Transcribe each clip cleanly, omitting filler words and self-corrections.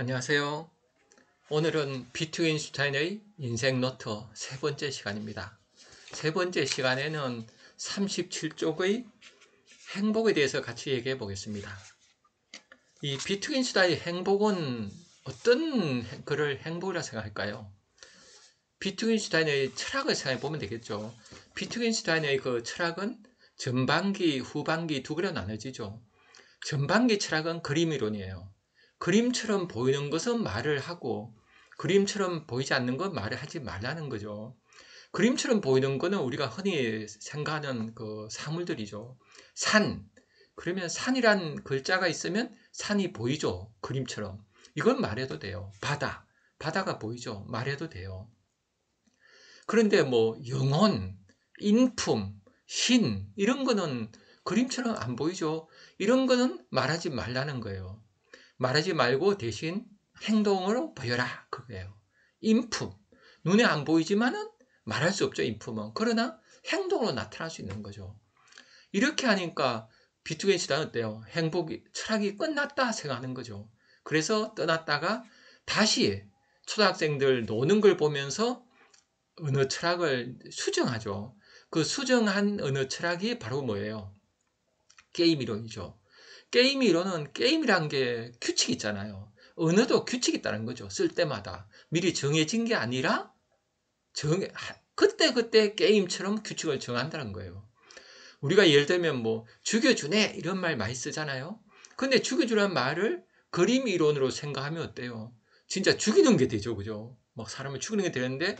안녕하세요. 오늘은 비트겐슈타인의 인생 노트 세 번째 시간입니다. 세 번째 시간에는 37쪽의 행복에 대해서 같이 얘기해 보겠습니다. 이 비트겐슈타인의 행복은 어떤 그를 행복이라 생각할까요? 비트겐슈타인의 철학을 생각해 보면 되겠죠. 비트겐슈타인의 그 철학은 전반기, 후반기 두 개로 나눠지죠. 전반기 철학은 그림 이론이에요. 그림처럼 보이는 것은 말을 하고 그림처럼 보이지 않는 건 말을 하지 말라는 거죠. 그림처럼 보이는 거는 우리가 흔히 생각하는 그 사물들이죠. 산. 그러면 산이란 글자가 있으면 산이 보이죠. 그림처럼. 이건 말해도 돼요. 바다. 바다가 보이죠. 말해도 돼요. 그런데 뭐 영혼, 인품, 신 이런 거는 그림처럼 안 보이죠. 이런 거는 말하지 말라는 거예요. 말하지 말고 대신 행동으로 보여라 그거예요. 인품. 눈에 안 보이지만은 말할 수 없죠. 인품은. 그러나 행동으로 나타날 수 있는 거죠. 이렇게 하니까 비트겐슈타인은 어때요? 행복이 철학이 끝났다 생각하는 거죠. 그래서 떠났다가 다시 초등학생들 노는 걸 보면서 언어 철학을 수정하죠. 그 수정한 언어 철학이 바로 뭐예요? 게임 이론이죠. 게임 이론은 게임이란 게 규칙이 있잖아요. 언어도 규칙이 있다는 거죠. 쓸 때마다. 미리 정해진 게 아니라 그때그때 게임처럼 규칙을 정한다는 거예요. 우리가 예를 들면 뭐 죽여주네 이런 말 많이 쓰잖아요. 근데 죽여주라는 말을 그림 이론으로 생각하면 어때요? 진짜 죽이는 게 되죠. 그죠? 막 사람을 죽이는 게 되는데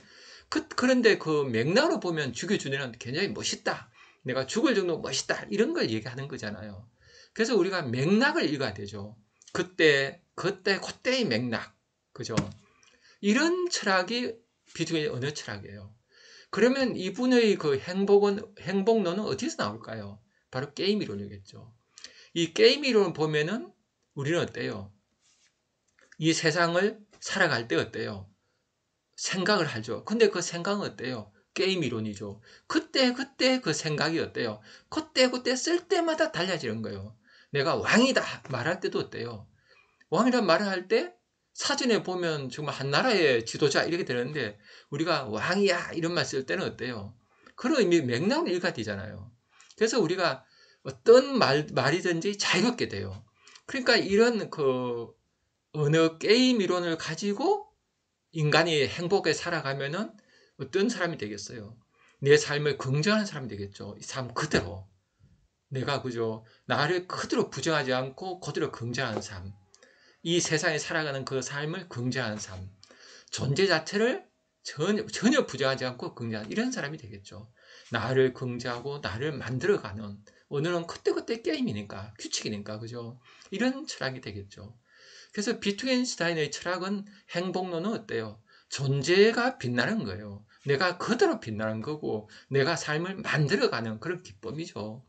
그런데 그 맥락으로 보면 죽여주네는 굉장히 멋있다. 내가 죽을 정도로 멋있다. 이런 걸 얘기하는 거잖아요. 그래서 우리가 맥락을 읽어야 되죠. 그때의 맥락. 그죠? 이런 철학이 비트겐의 언어 철학이에요. 그러면 이분의 그 행복론은 어디서 나올까요? 바로 게임 이론이겠죠. 이 게임 이론을 보면은 우리는 어때요? 이 세상을 살아갈 때 어때요? 생각을 하죠. 근데 그 생각은 어때요? 게임 이론이죠. 그때 그 생각이 어때요? 그때 쓸 때마다 달라지는 거예요. 내가 왕이다 말할 때도 어때요? 왕이란 말을 할 때 사전에 보면 정말 한 나라의 지도자 이렇게 되는데 우리가 왕이야 이런 말 쓸 때는 어때요? 그런 의미 맥락을 읽어야 되잖아요. 그래서 우리가 어떤 말이든지 자유롭게 돼요. 그러니까 이런 그 언어 게임 이론을 가지고 인간이 행복에 살아가면은 어떤 사람이 되겠어요? 내 삶을 긍정하는 사람이 되겠죠. 이 삶 그대로. 내가 그죠. 나를 그대로 부정하지 않고 그대로 긍정하는 삶. 이 세상에 살아가는 그 삶을 긍정하는 삶. 존재 자체를 전혀 부정하지 않고 긍정하는 이런 사람이 되겠죠. 나를 긍정하고 나를 만들어가는 오늘은 그때그때 게임이니까 규칙이니까 그죠. 이런 철학이 되겠죠. 그래서 비트겐슈타인의 철학은 행복론은 어때요? 존재가 빛나는 거예요. 내가 그대로 빛나는 거고 내가 삶을 만들어가는 그런 기쁨이죠.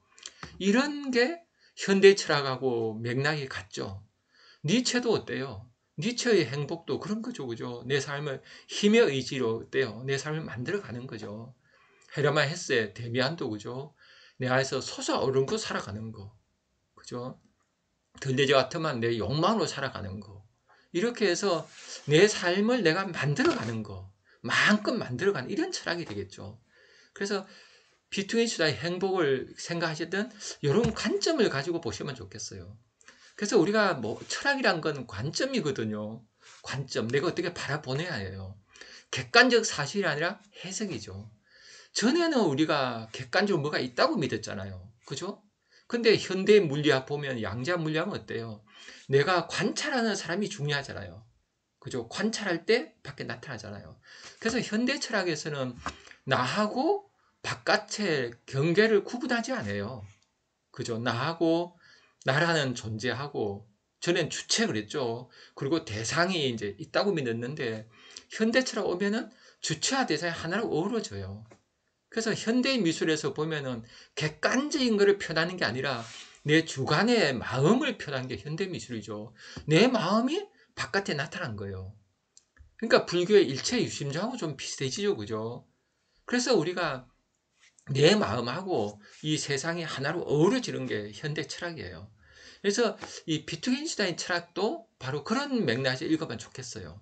이런 게 현대 철학하고 맥락이 같죠. 니체도 어때요? 니체의 행복도 그런 거죠, 그죠? 내 삶을 힘의 의지로 어때요? 내 삶을 만들어가는 거죠. 헤르만 헤세, 데미안도 그죠? 내 안에서 솟아오르고 살아가는 거, 그죠? 들레즈 같으면 내 욕망으로 살아가는 거. 이렇게 해서 내 삶을 내가 만들어가는 거, 마음껏 만들어가는 이런 철학이 되겠죠. 그래서 비트겐슈타의 행복을 생각하시던 이런 관점을 가지고 보시면 좋겠어요. 그래서 우리가 뭐 철학이란 건 관점이거든요. 관점. 내가 어떻게 바라보내야 해요. 객관적 사실이 아니라 해석이죠. 전에는 우리가 객관적으로 뭐가 있다고 믿었잖아요. 그죠? 근데 현대 물리학 보면 양자 물리학은 어때요? 내가 관찰하는 사람이 중요하잖아요. 그죠? 관찰할 때 밖에 나타나잖아요. 그래서 현대 철학에서는 나하고 바깥의 경계를 구분하지 않아요. 그죠? 나하고 나라는 존재하고 전엔 주체 그랬죠. 그리고 대상이 이제 있다고 믿었는데 현대철학 오면은 주체와 대상이 하나로 어우러져요. 그래서 현대 미술에서 보면은 객관적인 것을 표현하는 게 아니라 내 주관의 마음을 표현하는 게 현대 미술이죠. 내 마음이 바깥에 나타난 거예요. 그러니까 불교의 일체 유심조하고 좀 비슷해지죠, 그죠? 그래서 우리가 내 마음하고 이 세상이 하나로 어우러지는 게 현대 철학이에요. 그래서 이 비트겐슈타인 철학도 바로 그런 맥락에서 읽으면 좋겠어요.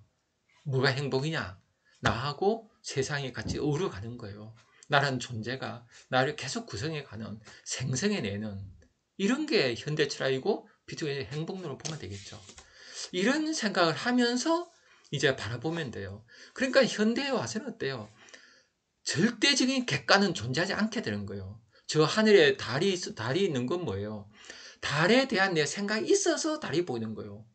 뭐가 행복이냐? 나하고 세상이 같이 어우러가는 거예요. 나라는 존재가 나를 계속 구성해가는, 생성해내는 이런 게 현대 철학이고 비트겐의 행복론을 보면 되겠죠. 이런 생각을 하면서 이제 바라보면 돼요. 그러니까 현대에 와서는 어때요? 절대적인 객관은 존재하지 않게 되는 거예요. 저 하늘에 달이 있는 건 뭐예요? 달에 대한 내 생각이 있어서 달이 보이는 거예요.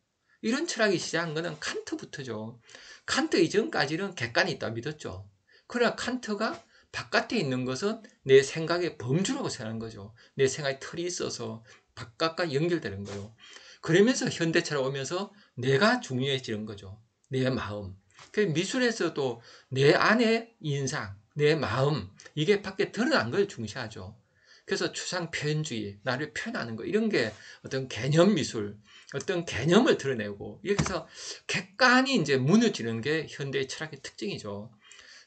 이런 철학이 시작한 거는 칸트부터죠. 칸트 이전까지는 객관이 있다 믿었죠. 그러나 칸트가 바깥에 있는 것은 내 생각의 범주라고 생각하는 거죠. 내 생각의 틀이 있어서 바깥과 연결되는 거예요. 그러면서 현대철학 오면서 내가 중요해지는 거죠. 내 마음. 그 미술에서도 내 안의 인상, 내 마음, 이게 밖에 드러난 걸 중시하죠. 그래서 추상 표현주의, 나를 표현하는 거, 이런 게 어떤 개념 미술, 어떤 개념을 드러내고, 이렇게 해서 객관이 이제 무너지는 게 현대의 철학의 특징이죠.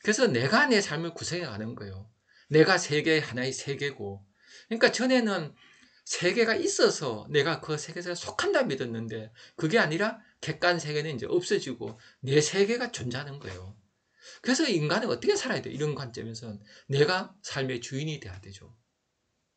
그래서 내가 내 삶을 구성해 가는 거예요. 내가 세계 하나의 세계고. 그러니까 전에는 세계가 있어서 내가 그 세계에 속한다 믿었는데, 그게 아니라 객관 세계는 이제 없어지고 내 세계가 존재하는 거예요. 그래서 인간은 어떻게 살아야 돼? 이런 관점에서는 내가 삶의 주인이 돼야 되죠.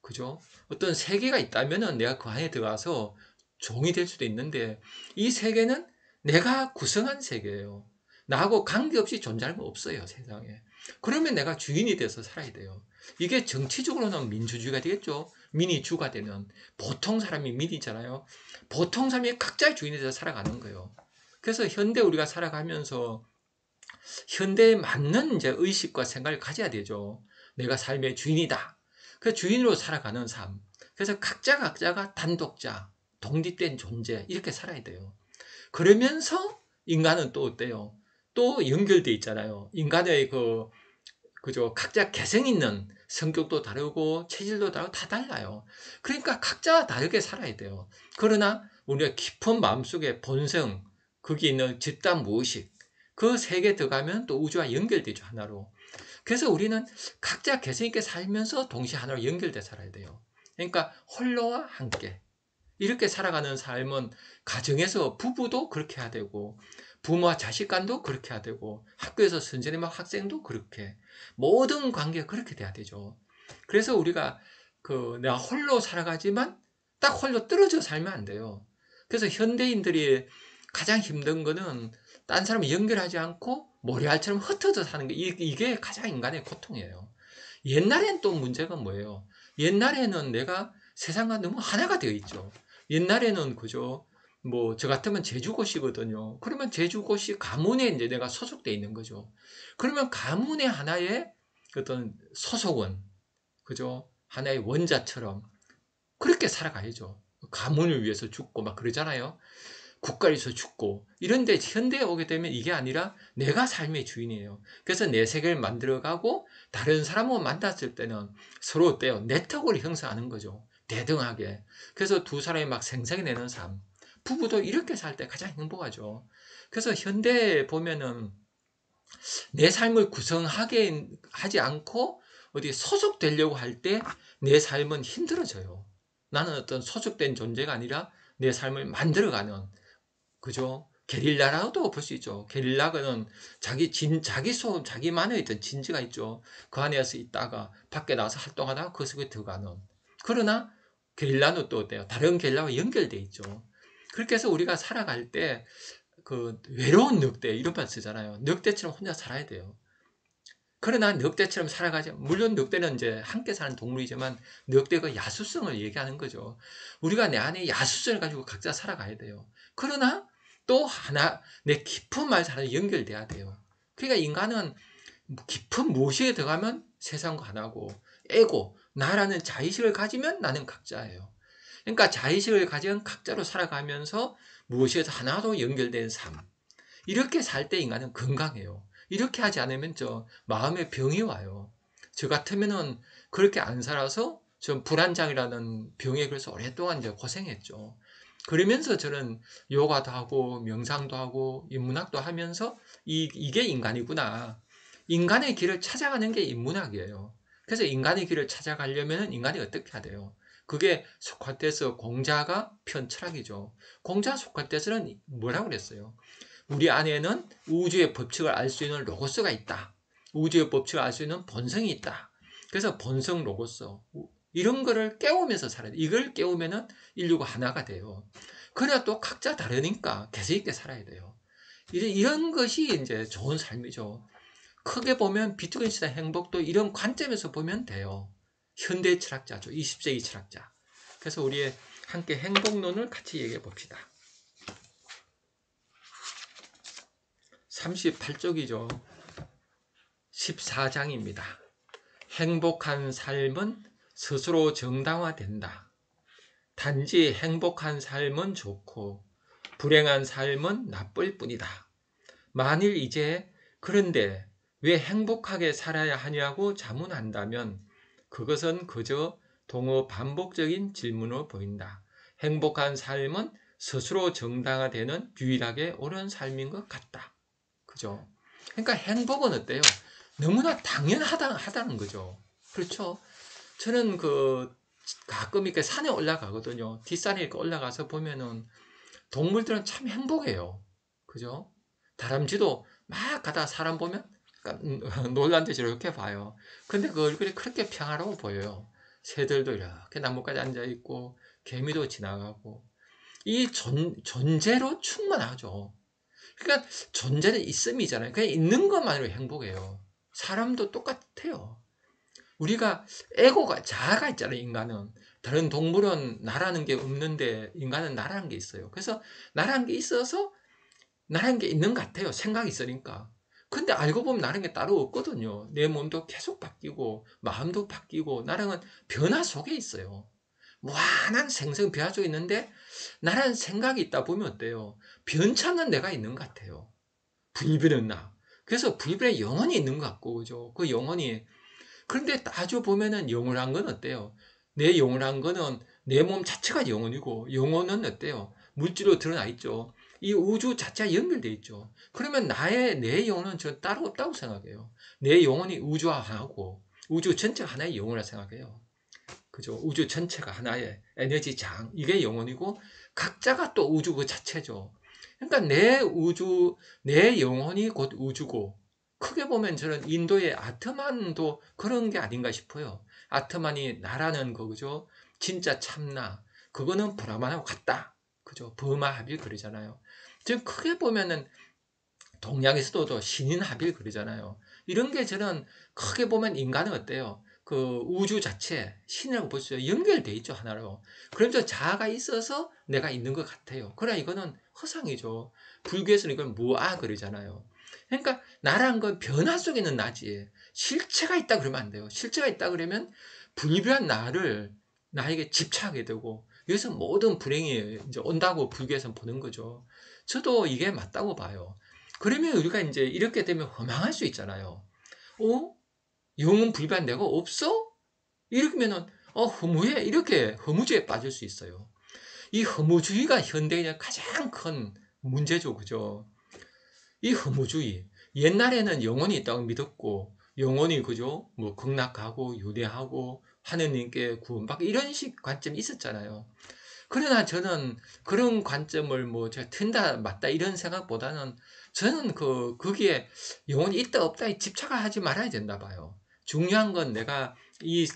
그죠? 어떤 세계가 있다면은 내가 그 안에 들어가서 종이 될 수도 있는데, 이 세계는 내가 구성한 세계예요. 나하고 관계없이 존재하는 거 없어요, 세상에. 그러면 내가 주인이 돼서 살아야 돼요. 이게 정치적으로는 민주주의가 되겠죠. 민의주가 되는. 보통 사람이 민이잖아요. 보통 사람이 각자의 주인이 돼서 살아가는 거예요. 그래서 현대 우리가 살아가면서 현대에 맞는 이제 의식과 생각을 가져야 되죠. 내가 삶의 주인이다. 그 주인으로 살아가는 삶. 그래서 각자가 단독자, 독립된 존재, 이렇게 살아야 돼요. 그러면서 인간은 또 어때요? 또 연결돼 있잖아요. 인간의 그죠? 각자 개성 있는 성격도 다르고 체질도 다르고 다 달라요. 그러니까 각자가 다르게 살아야 돼요. 그러나 우리가 깊은 마음속에 본성, 거기 있는 집단 무의식, 그 세계에 들어가면 또 우주와 연결되죠, 하나로. 그래서 우리는 각자 개성 있게 살면서 동시에 하나로 연결돼 살아야 돼요. 그러니까 홀로와 함께. 이렇게 살아가는 삶은 가정에서 부부도 그렇게 해야 되고, 부모와 자식 간도 그렇게 해야 되고, 학교에서 선생님과 학생도 그렇게, 모든 관계가 그렇게 돼야 되죠. 그래서 우리가 내가 홀로 살아가지만 딱 홀로 떨어져 살면 안 돼요. 그래서 현대인들이 가장 힘든 거는 딴 사람을 연결하지 않고 모래알처럼 흩어져 사는 게, 이게 가장 인간의 고통이에요. 옛날엔 또 문제가 뭐예요? 옛날에는 내가 세상과 너무 하나가 되어 있죠. 옛날에는 그죠. 뭐 저 같으면 제주고시거든요. 그러면 제주고시 가문에 이제 내가 소속돼 있는 거죠. 그러면 가문의 하나의 어떤 소속원, 그죠? 하나의 원자처럼 그렇게 살아가야죠. 가문을 위해서 죽고 막 그러잖아요. 국가를 위해서 죽고. 이런데 현대에 오게 되면 이게 아니라 내가 삶의 주인이에요. 그래서 내 세계를 만들어가고 다른 사람과 만났을 때는 서로 어때요? 네트워크를 형성하는 거죠. 대등하게. 그래서 두 사람이 막 생생내는 삶. 부부도 이렇게 살 때 가장 행복하죠. 그래서 현대에 보면은 내 삶을 구성하게 하지 않고 어디 소속되려고 할 때 내 삶은 힘들어져요. 나는 어떤 소속된 존재가 아니라 내 삶을 만들어가는, 그죠? 게릴라라고도 볼 수 있죠. 게릴라는 자기만의 어떤 진지가 있죠. 그 안에서 있다가 밖에 나와서 활동하다가 그 속에 들어가는. 그러나 게릴라는 또 어때요? 다른 게릴라와 연결돼 있죠. 그렇게 해서 우리가 살아갈 때 외로운 늑대 이런 말 쓰잖아요. 늑대처럼 혼자 살아야 돼요. 그러나 늑대처럼 살아가지. 물론 늑대는 이제 함께 사는 동물이지만 늑대가 야수성을 얘기하는 거죠. 우리가 내 안에 야수성을 가지고 각자 살아가야 돼요. 그러나 또 하나 내 깊은 말 사람 연결돼야 돼요. 그러니까 인간은 깊은 무엇에 들어가면 세상과 하나고, 에고, 나라는 자의식을 가지면 나는 각자예요. 그러니까 자의식을 가진 각자로 살아가면서 무엇에서 하나로 연결된 삶. 이렇게 살 때 인간은 건강해요. 이렇게 하지 않으면 마음에 병이 와요. 저 같으면은 그렇게 안 살아서 전 불안장이라는 병에 그래서 오랫동안 이제 고생했죠. 그러면서 저는 요가도 하고 명상도 하고 인문학도 하면서 이게 인간이구나. 인간의 길을 찾아가는 게 인문학이에요. 그래서 인간의 길을 찾아가려면 인간이 어떻게 해야 돼요? 그게 소크라테스 공자가 편 철학이죠. 공자 소크라테스는 뭐라고 그랬어요? 우리 안에는 우주의 법칙을 알 수 있는 로고스가 있다. 우주의 법칙을 알 수 있는 본성이 있다. 그래서 본성 로고스 이런 거를 깨우면서 살아야 돼. 이걸 깨우면은 인류가 하나가 돼요. 그래야 또 각자 다르니까 개성 있게 살아야 돼요. 이런 것이 이제 좋은 삶이죠. 크게 보면 비트겐슈타인 행복도 이런 관점에서 보면 돼요. 현대 철학자죠. 20세기 철학자. 그래서 우리 함께 행복론을 같이 얘기해 봅시다. 38쪽이죠. 14장입니다. 행복한 삶은 스스로 정당화된다. 단지 행복한 삶은 좋고 불행한 삶은 나쁠 뿐이다. 만일 이제 그런데 왜 행복하게 살아야 하냐고 자문한다면 그것은 그저 동어 반복적인 질문으로 보인다. 행복한 삶은 스스로 정당화되는 유일하게 옳은 삶인 것 같다. 그죠? 그러니까 행복은 어때요? 너무나 당연하다는 거죠. 그렇죠? 저는 가끔 이렇게 산에 올라가거든요. 뒷산에 이렇게 올라가서 보면은 동물들은 참 행복해요. 그죠? 다람쥐도 막 가다 사람 보면 놀란 듯이 이렇게 봐요. 근데 그 얼굴이 그렇게 평화로워 보여요. 새들도 이렇게 나뭇가지 앉아있고, 개미도 지나가고, 이 존재로 충분하죠. 그러니까 존재는 있음이잖아요. 그냥 있는 것만으로 행복해요. 사람도 똑같아요. 우리가 자아가 있잖아요, 인간은. 다른 동물은 나라는 게 없는데 인간은 나라는 게 있어요. 그래서 나라는 게 있어서 나라는 게 있는 것 같아요. 생각이 있으니까. 근데 알고 보면 나라는 게 따로 없거든요. 내 몸도 계속 바뀌고 마음도 바뀌고 나라는 변화 속에 있어요. 무한한 생성 변화 속에 있는데 나라는 생각이 있다 보면 어때요? 변찮는 내가 있는 것 같아요. 불변은 나. 그래서 불변에 영혼이 있는 것 같고, 그죠? 그 영혼이. 그런데 따져보면은 영원한 건 어때요? 내 영원한 거는 내 몸 자체가 영혼이고, 영혼은 어때요? 물질로 드러나 있죠. 이 우주 자체가 연결돼 있죠. 그러면 내 영혼은 저 따로 없다고 생각해요. 내 영혼이 우주와 하나고, 우주 전체가 하나의 영혼이라 생각해요. 그죠? 우주 전체가 하나의 에너지 장, 이게 영혼이고, 각자가 또 우주 그 자체죠. 그러니까 내 영혼이 곧 우주고, 크게 보면 저는 인도의 아트만도 그런 게 아닌가 싶어요. 아트만이 나라는 거죠. 진짜 참나. 그거는 브라만하고 같다. 그죠? 버마합일 그러잖아요. 즉, 크게 보면은 동양에서도 신인합일 그러잖아요. 이런 게 저는 크게 보면 인간은 어때요? 그 우주 자체, 신이라고 볼 수 있어요. 연결돼 있죠, 하나로. 그러면서 자아가 있어서 내가 있는 것 같아요. 그러나 이거는 허상이죠. 불교에서는 이걸 무아 그러잖아요. 그러니까 나란 건 변화 속에는 나지. 실체가 있다 그러면 안 돼요. 실체가 있다 그러면 불변한 나에게 집착하게 되고 여기서 모든 불행이 이제 온다고 불교에서는 보는 거죠. 저도 이게 맞다고 봐요. 그러면 우리가 이제 이렇게 되면 허망할 수 있잖아요. 어? 영은 불변 내가 없어? 이러면은 허무해. 이렇게 허무주의에 빠질 수 있어요. 이 허무주의가 현대인의 가장 큰 문제죠. 그죠? 이 허무주의. 옛날에는 영혼이 있다고 믿었고, 영혼이 그죠? 뭐 극락하고 유대하고 하느님께 구원받고 이런 식 관점이 있었잖아요. 그러나 저는 그런 관점을 뭐 제가 튼다 맞다 이런 생각보다는 저는 거기에 영혼이 있다 없다에 집착을 하지 말아야 된다 봐요. 중요한 건 내가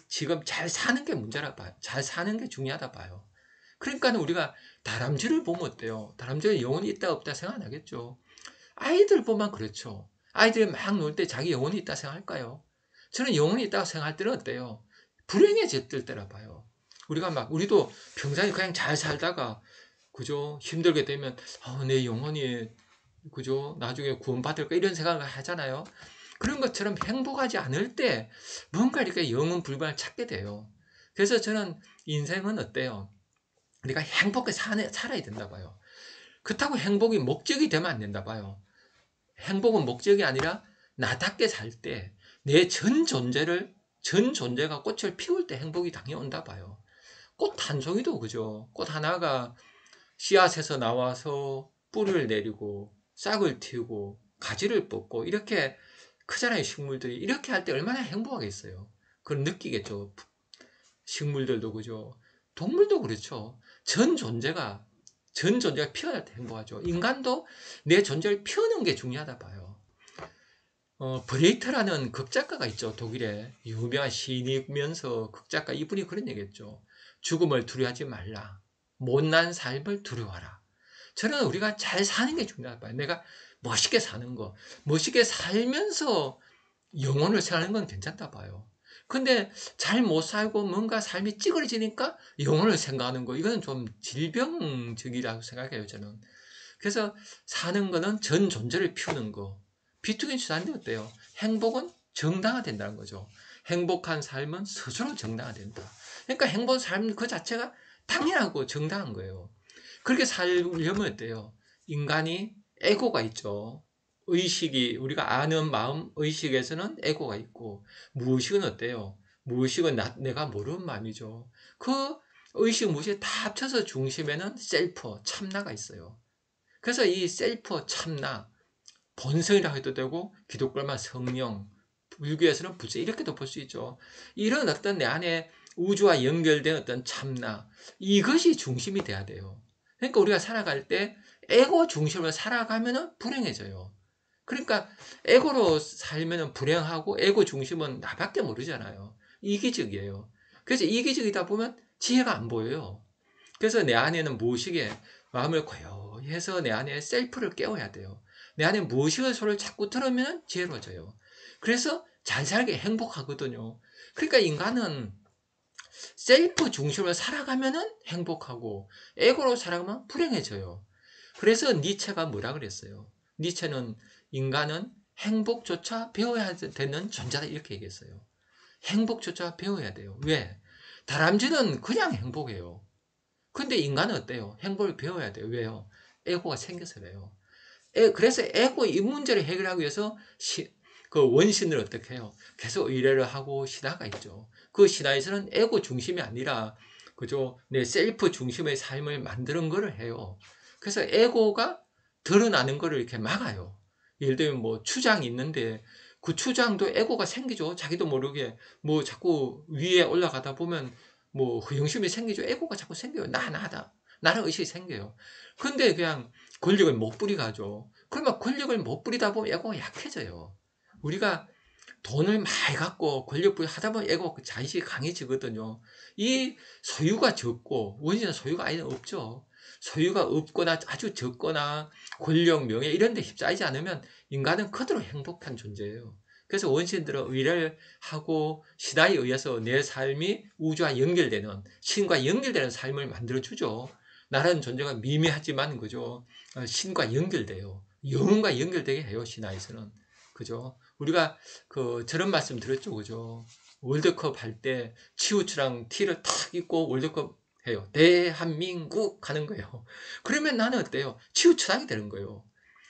지금 잘 사는 게 문제라 봐요. 잘 사는 게 중요하다 봐요. 그러니까 우리가 다람쥐를 보면 어때요? 다람쥐는 영혼이 있다 없다 생각 안 하겠죠. 아이들 보면 그렇죠. 아이들이 막 놀 때 자기 영혼이 있다 생각할까요? 저는 영혼이 있다고 생각할 때는 어때요? 불행해질 때라 봐요. 우리도 평상시 그냥 잘 살다가, 그죠? 힘들게 되면, 내 영혼이, 그죠? 나중에 구원받을까? 이런 생각을 하잖아요. 그런 것처럼 행복하지 않을 때 뭔가 이렇게 영혼 불변을 찾게 돼요. 그래서 저는 인생은 어때요? 우리가 행복하게 살아야 된다 봐요. 그렇다고 행복이 목적이 되면 안 된다 봐요. 행복은 목적이 아니라 나답게 살 때 내 전 존재가 꽃을 피울 때 행복이 당연히 온다 봐요. 꽃 한 송이도 그죠. 꽃 하나가 씨앗에서 나와서 뿌리를 내리고 싹을 틔우고 가지를 뽑고 이렇게 크잖아요. 식물들이 이렇게 할 때 얼마나 행복하겠어요. 그걸 느끼겠죠. 식물들도 그죠. 동물도 그렇죠. 전 존재가 피어날 때 행복하죠. 인간도 내 존재를 피우는 게 중요하다 봐요. 브레이트라는 극작가가 있죠. 독일에 유명한 시인이면서 극작가, 이분이 그런 얘기했죠. 죽음을 두려워하지 말라. 못난 삶을 두려워하라. 저는 우리가 잘 사는 게 중요하다 봐요. 내가 멋있게 사는 거, 멋있게 살면서 영혼을 생각하는 건 괜찮다 봐요. 근데 잘 못 살고 뭔가 삶이 찌그러지니까 영혼을 생각하는 거, 이거는 좀 질병적이라고 생각해요, 저는. 그래서 사는 거는 전 존재를 피우는 거. 비투기 주사인데 어때요? 행복은 정당화된다는 거죠. 행복한 삶은 스스로 정당화된다. 그러니까 행복한 삶 그 자체가 당연하고 정당한 거예요. 그렇게 살려면 어때요? 인간이 에고가 있죠. 의식이, 우리가 아는 마음, 의식에서는 에고가 있고, 무의식은 어때요? 무의식은 내가 모르는 마음이죠. 그 의식, 무의식 다 합쳐서 중심에는 셀프, 참나가 있어요. 그래서 이 셀프, 참나, 본성이라고 해도 되고, 기독교만 성령, 불교에서는 부처, 이렇게도 볼 수 있죠. 이런 어떤 내 안에 우주와 연결된 어떤 참나, 이것이 중심이 돼야 돼요. 그러니까 우리가 살아갈 때 에고 중심으로 살아가면 불행해져요. 그러니까 에고로 살면 불행하고, 에고 중심은 나밖에 모르잖아요. 이기적이에요. 그래서 이기적이다 보면 지혜가 안 보여요. 그래서 내 안에는 무의식에 마음을 고요히 해서 내 안에 셀프를 깨워야 돼요. 내 안에 무의식의 소리를 자꾸 들으면 지혜로워져요. 그래서 잘 살게 행복하거든요. 그러니까 인간은 셀프 중심으로 살아가면 행복하고, 에고로 살아가면 불행해져요. 그래서 니체가 뭐라 그랬어요? 니체는 인간은 행복조차 배워야 되는 존재다, 이렇게 얘기했어요. 행복조차 배워야 돼요. 왜? 다람쥐는 그냥 행복해요. 근데 인간은 어때요? 행복을 배워야 돼요. 왜요? 에고가 생겨서 그래요. 그래서 에고 이 문제를 해결하기 위해서 그 원신을 어떻게 해요? 계속 의뢰를 하고 신화가 있죠. 그 신화에서는 에고 중심이 아니라 그죠? 내 셀프 중심의 삶을 만드는 거를 해요. 그래서 에고가 드러나는 거를 이렇게 막아요. 예를 들면 뭐 추장이 있는데 그 추장도 에고가 생기죠. 자기도 모르게 뭐 자꾸 위에 올라가다 보면 뭐 허영심이 생기죠. 에고가 자꾸 생겨요. 나다. 나는 의식이 생겨요. 근데 그냥 권력을 못 부리가죠. 그러면 권력을 못 부리다 보면 에고가 약해져요. 우리가 돈을 많이 갖고 권력 부리하다 보면 에고 자의식이 강해지거든요. 이 소유가 적고, 원인은 소유가 아예 없죠. 소유가 없거나 아주 적거나 권력, 명예 이런 데 휩싸이지 않으면 인간은 그대로 행복한 존재예요. 그래서 원신들은 의뢰를 하고 신화에 의해서 내 삶이 우주와 연결되는, 신과 연결되는 삶을 만들어주죠. 나라는 존재가 미미하지만 그죠, 신과 연결돼요. 영혼과 연결되게 해요, 신화에서는. 그죠? 우리가 그 저런 말씀 들었죠, 그죠? 월드컵 할 때 치우치랑 티를 탁 입고 월드컵 해요. 대한민국 하는 거예요. 그러면 나는 어때요? 치우치랑이 되는 거예요.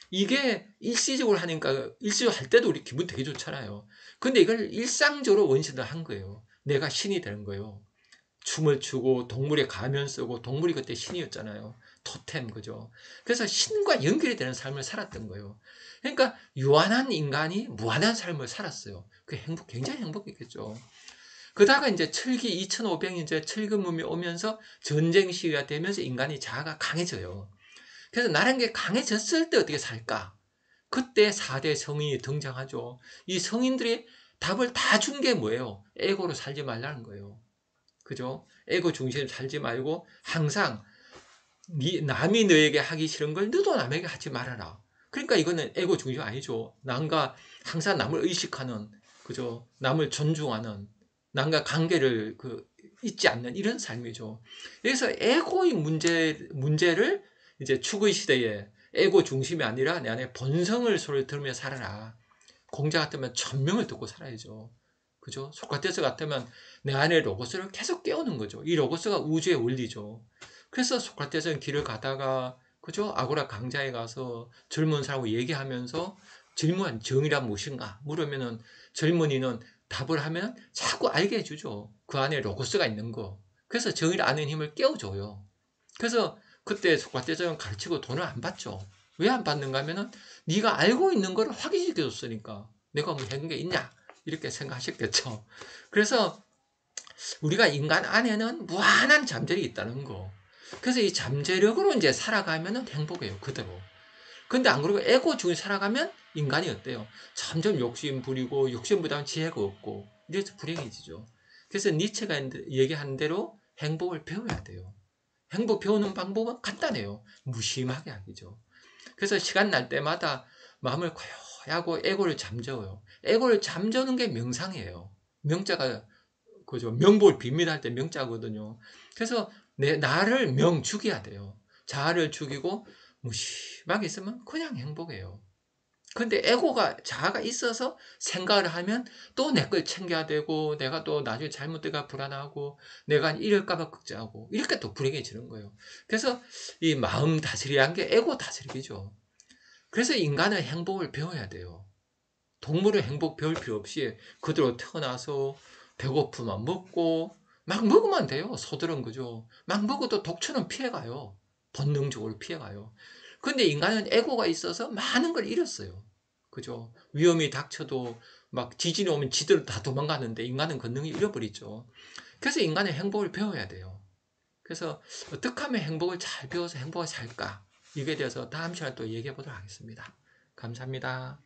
이게 일시적으로 하니까, 일시적으로 할 때도 우리 기분 되게 좋잖아요. 근데 이걸 일상적으로 원신을 한 거예요. 내가 신이 되는 거예요. 춤을 추고 동물의 가면 쓰고, 동물이 그때 신이었잖아요. 토템, 그죠? 그래서 신과 연결이 되는 삶을 살았던 거예요. 그러니까 유한한 인간이 무한한 삶을 살았어요. 그 굉장히 행복했겠죠. 그러다가 이제 철기 2500, 이제 철기문명이 오면서 전쟁 시기가 되면서 인간이 자아가 강해져요. 그래서 나라는 게 강해졌을 때 어떻게 살까? 그때 4대 성인이 등장하죠. 이 성인들이 답을 다 준 게 뭐예요? 에고로 살지 말라는 거예요. 그죠? 에고 중심으로 살지 말고 항상 남이 너에게 하기 싫은 걸 너도 남에게 하지 말아라. 그러니까 이거는 에고 중심 아니죠. 남과 항상 남을 의식하는, 그죠? 남을 존중하는, 남과 관계를 잊지 않는 이런 삶이죠. 그래서 에고의 문제를 이제 축의 시대에 에고 중심이 아니라 내 안에 본성을 소리 들으며 살아라. 공자 같으면 천명을 듣고 살아야죠. 그죠? 소크라테스 같으면 내 안에 로고스를 계속 깨우는 거죠. 이 로고스가 우주의 원리죠. 그래서 소크라테스는 길을 가다가, 그죠? 아고라 강좌에 가서 젊은 사람하고 얘기하면서 질문한 정의란 무엇인가 물으면은 젊은이는 답을 하면 자꾸 알게 해주죠. 그 안에 로고스가 있는 거. 그래서 정의를 아는 힘을 깨워줘요. 그래서 그때 소크라테스는 가르치고 돈을 안 받죠. 왜 안 받는가 하면은 네가 알고 있는 걸 확인시켜줬으니까. 내가 뭐 해준 게 있냐? 이렇게 생각하셨겠죠. 그래서 우리가 인간 안에는 무한한 잠재력이 있다는 거. 그래서 이 잠재력으로 이제 살아가면은 행복해요, 그대로. 근데 안 그러고 에고 중에 살아가면 인간이 어때요? 점점 욕심 부리고 욕심 부리면 지혜가 없고 이래서 불행해지죠. 그래서 니체가 얘기한 대로 행복을 배워야 돼요. 행복 배우는 방법은 간단해요. 무심하게 하기죠. 그래서 시간 날 때마다 마음을 고요히 하고 에고를 잠재워요. 에고를 잠재우는 게 명상이에요. 명자가 그죠. 명볼 빕니다 할 때 명자거든요. 그래서 나를 죽여야 돼요. 자아를 죽이고 무심하게 있으면 그냥 행복해요. 근데 자아가 있어서 생각을 하면 또 내 걸 챙겨야 되고, 내가 또 나중에 잘못될까 불안하고, 내가 이럴까봐 걱정하고, 이렇게 또 불행해지는 거예요. 그래서 이 마음 다스리는 게 에고 다스리기죠. 그래서 인간은 행복을 배워야 돼요. 동물은 행복 배울 필요 없이 그대로 태어나서 배고프면 먹고, 막 먹으면 돼요. 소들은 그죠. 막 먹어도 독초는 피해가요. 본능적으로 피해가요. 근데 인간은 에고가 있어서 많은 걸 잃었어요. 그죠? 위험이 닥쳐도 막 지진이 오면 지들 다 도망가는데 인간은 권능을 잃어버리죠. 그래서 인간은 행복을 배워야 돼요. 그래서 어떻게 하면 행복을 잘 배워서 행복을 살까? 이게 대해서 다음 시간에 또 얘기해 보도록 하겠습니다. 감사합니다.